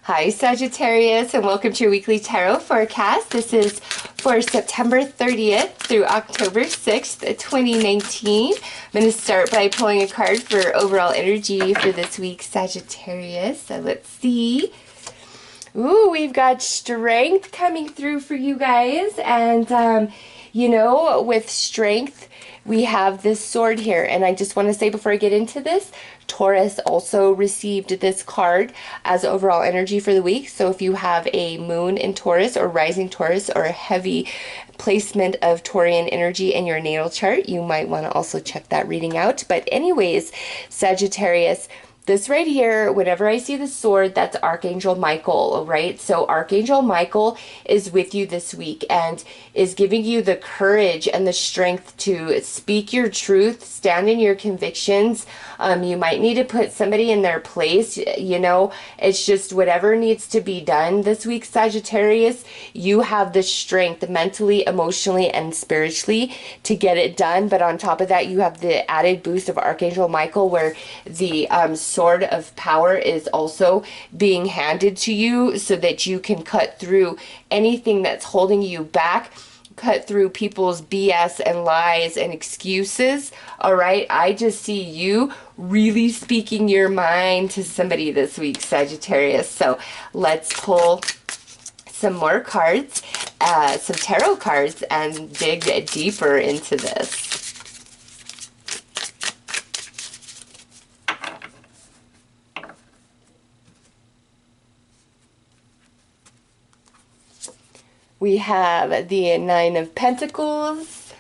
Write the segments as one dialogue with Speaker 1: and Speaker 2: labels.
Speaker 1: Hi Sagittarius, and welcome to your weekly tarot forecast. This is for September 30th through October 6th, 2019. I'm going to start by pulling a card for overall energy for this week, Sagittarius. So let's see. Ooh, we've got strength coming through for you guys. And, you know, with strength, we have this sword here. And I just want to say before I get into this, Taurus also received this card as overall energy for the week. So if you have a moon in Taurus or rising Taurus or a heavy placement of Taurian energy in your natal chart, you might want to also check that reading out. But anyways, Sagittarius, this right here, whenever I see the sword, that's Archangel Michael, right? So Archangel Michael is with you this week and is giving you the courage and the strength to speak your truth, stand in your convictions. You might need to put somebody in their place, you know, it's just whatever needs to be done this week, Sagittarius. You have the strength mentally, emotionally, and spiritually to get it done. But on top of that, you have the added boost of Archangel Michael, where the sword of power is also being handed to you so that you can cut through anything that's holding you back, cut through people's BS and lies and excuses. All right, I just see you really speaking your mind to somebody this week, Sagittarius. So let's pull some more cards, some tarot cards, and dig deeper into this. We have the Nine of Pentacles,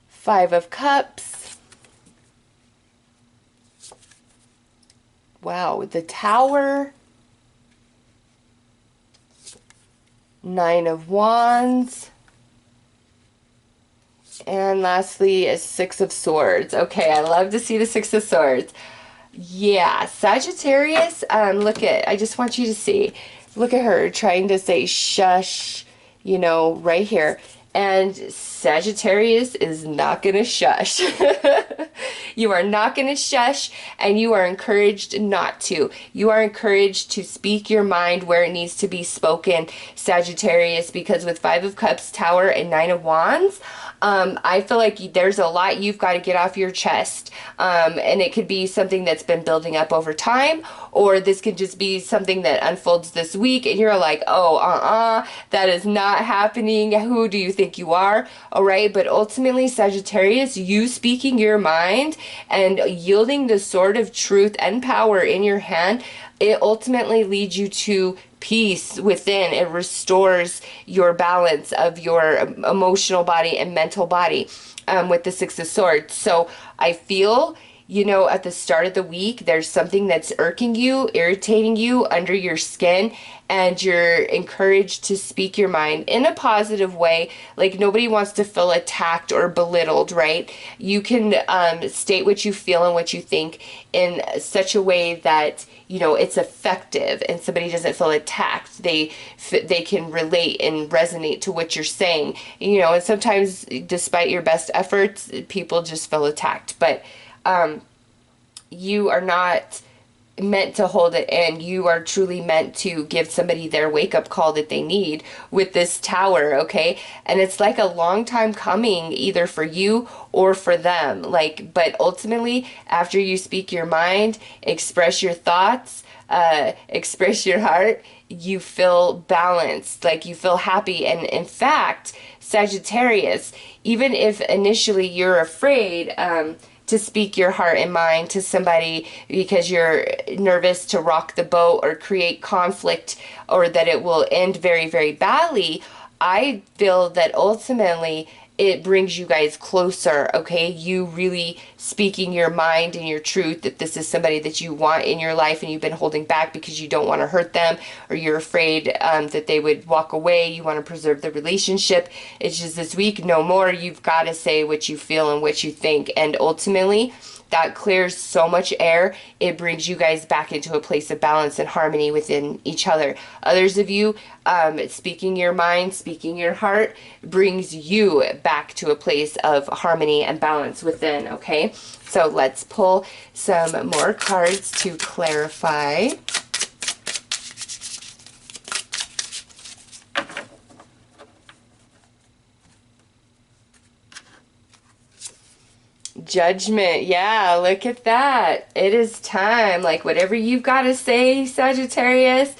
Speaker 1: Five of Cups, wow, the Tower, Nine of Wands, and lastly, a Six of Swords. Okay, I love to see the Six of Swords. Yeah, Sagittarius, I just want you to see. Look at her trying to say shush, you know, right here. And Sagittarius is not going to shush. You are not going to shush, and you are encouraged not to. You are encouraged to speak your mind where it needs to be spoken, Sagittarius, because with Five of Cups, Tower, and Nine of Wands, I feel like there's a lot you've got to get off your chest. And it could be something that's been building up over time, or this could just be something that unfolds this week and you're like, oh, that is not happening. Who do you think you are? All right. But ultimately, Sagittarius, you speaking your mind and yielding the sword of truth and power in your hand, it ultimately leads you to peace within. It restores your balance of your emotional body and mental body with the Six of Swords. So I feel, you know, at the start of the week, there's something that's irking you, irritating you under your skin, and you're encouraged to speak your mind in a positive way. Like, nobody wants to feel attacked or belittled, right? You can state what you feel and what you think in such a way that, you know, it's effective and somebody doesn't feel attacked. They can relate and resonate to what you're saying, you know. And sometimes, despite your best efforts, people just feel attacked. But you are not meant to hold it in. You are truly meant to give somebody their wake-up call that they need with this Tower, okay? And it's like a long time coming, either for you or for them. Like, but ultimately, after you speak your mind, express your thoughts, express your heart, you feel balanced, like you feel happy. And in fact, Sagittarius, even if initially you're afraid to speak your heart and mind to somebody because you're nervous to rock the boat or create conflict, or that it will end very, very badly, I feel that ultimately it brings you guys closer, okay? You really speaking your mind and your truth, that this is somebody that you want in your life and you've been holding back because you don't want to hurt them, or you're afraid that they would walk away. You want to preserve the relationship. It's just this week, no more. You've got to say what you feel and what you think. And ultimately, that clears so much air. It brings you guys back into a place of balance and harmony within each other. Others of you, speaking your mind, speaking your heart, brings you back to a place of harmony and balance within, okay? So let's pull some more cards to clarify. Judgment. Yeah, look at that. It is time. Like, whatever you've got to say, Sagittarius,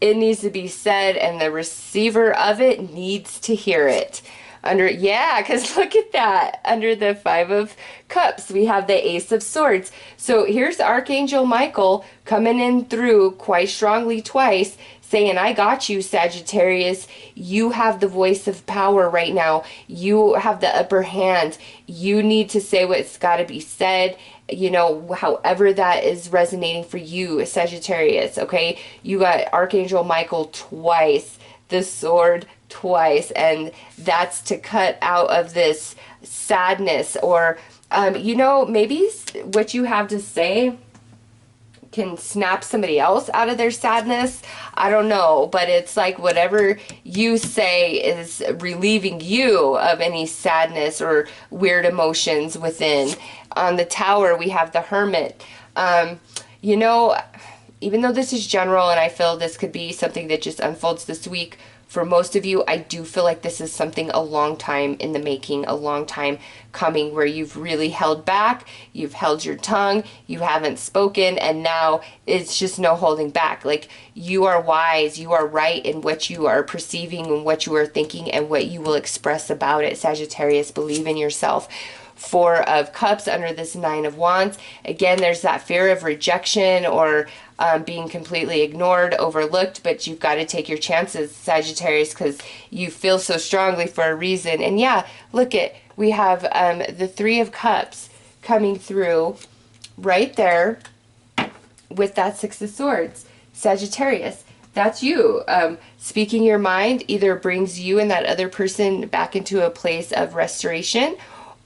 Speaker 1: it needs to be said, and the receiver of it needs to hear it. Yeah, because look at that. Under the Five of Cups, we have the Ace of Swords. So here's Archangel Michael coming in through quite strongly twice, saying, I got you, Sagittarius. You have the voice of power right now. You have the upper hand. You need to say what's got to be said, you know, however that is resonating for you, Sagittarius, okay? You got Archangel Michael twice, the sword twice, and that's to cut out of this sadness, or, you know, maybe what you have to say can snap somebody else out of their sadness. I don't know, but it's like whatever you say is relieving you of any sadness or weird emotions within. On the Tower, we have the Hermit. You know, even though this is general and I feel this could be something that just unfolds this week, for most of you, I do feel like this is something a long time in the making, a long time coming, where you've really held back, you've held your tongue, you haven't spoken, and now it's just no holding back. Like, you are wise, you are right in what you are perceiving and what you are thinking and what you will express about it, Sagittarius. Believe in yourself. Four of Cups under this Nine of Wands. Again, there's that fear of rejection or being completely ignored, overlooked, but you've got to take your chances, Sagittarius, because you feel so strongly for a reason. And yeah, look at, we have the Three of Cups coming through right there with that Six of Swords. Sagittarius, that's you. Speaking your mind either brings you and that other person back into a place of restoration,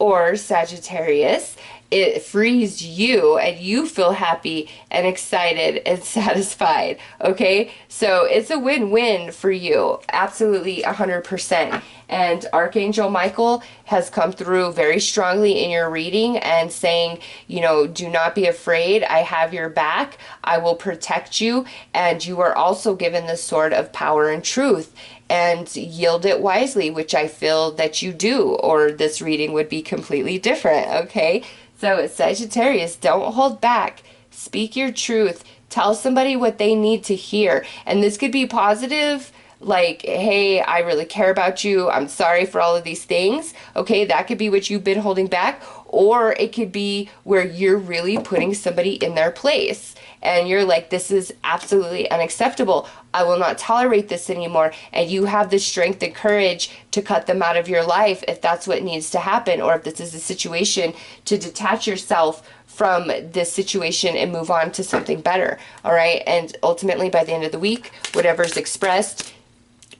Speaker 1: or Sagittarius, it frees you and you feel happy and excited and satisfied, okay? So it's a win-win for you, absolutely 100%. And Archangel Michael has come through very strongly in your reading and saying, you know, do not be afraid. I have your back. I will protect you. And you are also given the sword of power and truth. And yield it wisely, which I feel that you do, or this reading would be completely different, okay? So Sagittarius, don't hold back. Speak your truth. Tell somebody what they need to hear. And this could be positive, like, hey, I really care about you. I'm sorry for all of these things. Okay, that could be what you've been holding back. Or it could be where you're really putting somebody in their place. And you're like, this is absolutely unacceptable. I will not tolerate this anymore. And you have the strength and courage to cut them out of your life if that's what needs to happen, or if this is a situation to detach yourself from this situation and move on to something better. All right. And ultimately, by the end of the week, whatever's expressed,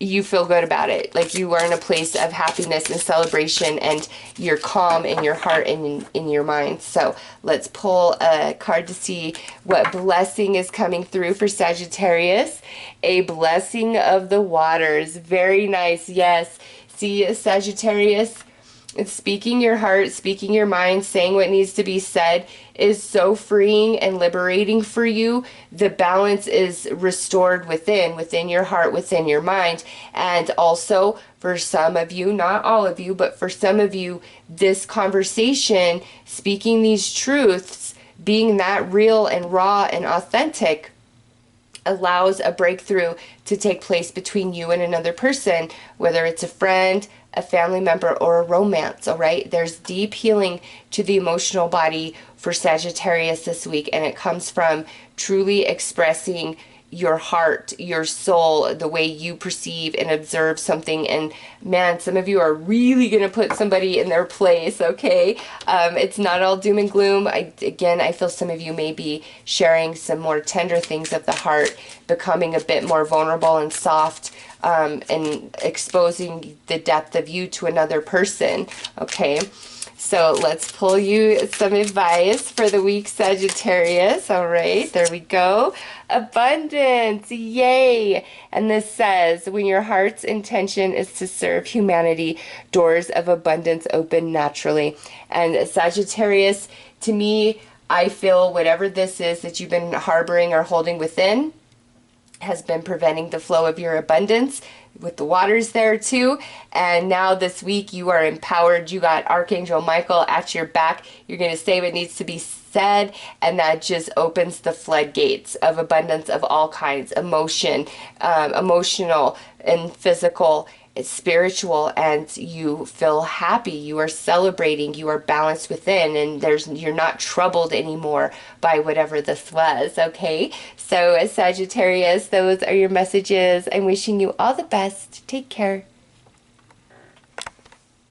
Speaker 1: you feel good about it. Like, you are in a place of happiness and celebration, and you're calm in your heart and in your mind. So let's pull a card to see what blessing is coming through for Sagittarius. A blessing of the waters. Very nice. Yes. See, Sagittarius, speaking your heart, speaking your mind, saying what needs to be said is so freeing and liberating for you. The balance is restored within your heart, within your mind. And also, for some of you, not all of you, but for some of you, this conversation, speaking these truths, being that real and raw and authentic, allows a breakthrough to take place between you and another person, whether it's a friend, a family member, or a romance. All right, there's deep healing to the emotional body for Sagittarius this week, and it comes from truly expressing your heart, your soul, the way you perceive and observe something. And man, some of you are really going to put somebody in their place, okay? It's not all doom and gloom. Again, I feel some of you may be sharing some more tender things of the heart, becoming a bit more vulnerable and soft, and exposing the depth of you to another person, okay? So let's pull you some advice for the week, Sagittarius. All right, there we go. Abundance, yay. And this says, when your heart's intention is to serve humanity, doors of abundance open naturally. And Sagittarius, to me, I feel whatever this is that you've been harboring or holding within, has been preventing the flow of your abundance with the waters there too. And now this week you are empowered. You got Archangel Michael at your back. You're going to say what needs to be said, and that just opens the floodgates of abundance of all kinds, emotional and physical, spiritual, and you feel happy, you are celebrating, you are balanced within, and you're not troubled anymore by whatever this was. Okay, so as Sagittarius, those are your messages. I'm wishing you all the best. Take care.